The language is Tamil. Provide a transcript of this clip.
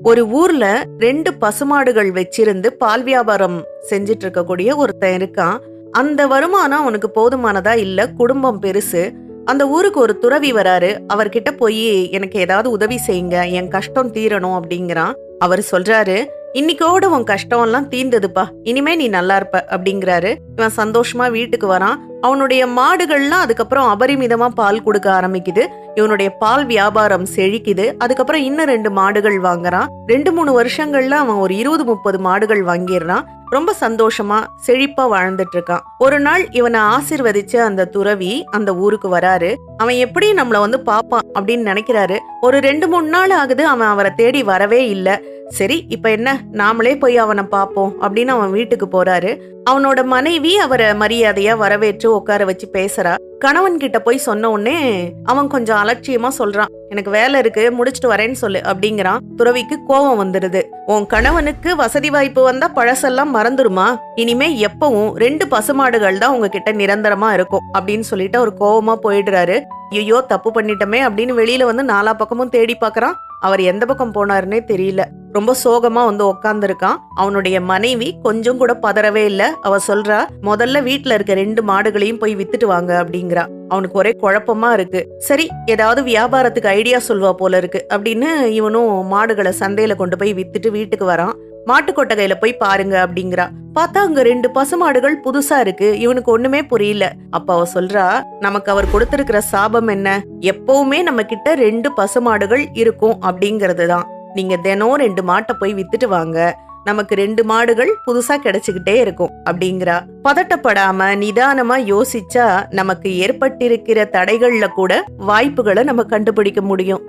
ஒரு ஊர்ல 2 பசுமாடுகள் வச்சிருந்து பால் வியாபாரம் செஞ்சிட்டு இருக்கக்கூடிய ஒருத்தன் இருக்கான். அந்த வருமானம் அவனுக்கு போதுமானதா இல்ல. குடும்பம் பெருசு. அந்த ஊருக்கு ஒரு துறவி வராரு. அவர்கிட்ட போய் எனக்கு ஏதாவது உதவி செய்யுங்க, என் கஷ்டம் தீரணும் அப்படிங்கிறான். அவர் சொல்றாரு, இன்னைக்கோட உன் கஷ்டம் எல்லாம் தீர்ந்ததுப்பா, இனிமே நீ நல்லா இருப்ப அப்படிங்கிறாரு. இவன் சந்தோஷமா வீட்டுக்கு வரான். அவனுடைய மாடுகள்லாம் அதுக்கப்புறம் அபரிமிதமா பால் கொடுக்க ஆரம்பிக்குது. இவனுடைய பால் வியாபாரம் செழிக்குது. அதுக்கப்புறம் இன்னும் 2 மாடுகள் வாங்குறான். 2-3 வருஷங்கள்ல அவன் ஒரு 20-30 மாடுகள் வாங்கிடுறான். ரொம்ப சந்தோஷமா செழிப்பா வாழ்ந்துட்டு இருக்கான். ஒரு நாள் இவனை ஆசீர்வதிச்ச அந்த துறவி அந்த ஊருக்கு வராரு. அவன் எப்படி நம்மள பாப்பான் அப்படின்னு நினைக்கிறாரு. ஒரு 2-3 நாள் ஆகுது, அவன் அவரை தேடி வரவே இல்ல. சரி, இப்ப என்ன, நாமளே போய் அவனை பாப்போம் அப்படின்னு அவன் வீட்டுக்கு போறாரு. அவனோட மனைவி அவரை மரியாதையா வரவேற்று உட்கார வச்சு பேசுறா. கணவன் கிட்ட போய் சொன்ன உடனே அவன் கொஞ்சம் அலட்சியமா சொல்றான், எனக்கு வேலை இருக்கு, முடிச்சிட்டு வரேன்னு சொல்லு அப்படிங்கிறான். துறவிக்கு கோபம் வந்துருது. உன் கணவனுக்கு வசதி வாய்ப்பு வந்தா பழசெல்லாம் மறந்துருமா? இனிமே எப்பவும் 2 பசுமாடுகள் தான் உங்ககிட்ட நிரந்தரமா இருக்கும் அப்படின்னு சொல்லிட்டு அவர் கோபமா போயிடுறாரு. ஐயோ, தப்பு பண்ணிட்டோமே அப்படின்னு வெளியில நாலா பக்கமும் தேடி பாக்குறான். அவர் எந்த பக்கம் போனாருன்னே தெரியல. ரொம்ப சோகமா உட்கார்ந்துருக்கான். அவனுடைய மனைவி கொஞ்சம் கூட பதறவே இல்ல. அவ சொல்றா, முதல்ல வீட்டுல இருக்க 2 மாடுகளையும் போய் வித்துட்டு வாங்க அப்படிங்கிறா. அவனுக்கு ஒரே குழப்பமா இருக்கு. சரி, ஏதாவது வியாபாரத்துக்கு ஐடியா சொல்வா போல இருக்கு அப்படின்னு இவனும் மாடுகளை சந்தையில கொண்டு போய் வித்துட்டு வீட்டுக்கு வரான். மாட்டு கொட்டகையில போய் பாருங்க அப்படிங்கிறா. பார்த்தா அங்க 2 பசுமாடுகள் புதுசா இருக்கு. இவனுக்கு ஒண்ணுமே புரியல. அப்ப அவ சொல்றா, நமக்கு அவர் கொடுத்திருக்கிற சாபம் என்ன, எப்பவுமே நம்ம கிட்ட 2 பசுமாடுகள் இருக்கும் அப்படிங்கறதுதான். நீங்க தினம் 2 மாட்டை போய் வித்துட்டு வாங்க, நமக்கு 2 மாடுகள் புதுசா கிடைச்சுக்கிட்டே இருக்கும் அப்படிங்கிறா. பதட்டப்படாம நிதானமா யோசிச்சா நமக்கு ஏற்பட்டிருக்கிற தடைகள்ல கூட வாய்ப்புகளை நம்ம கண்டுபிடிக்க முடியும்.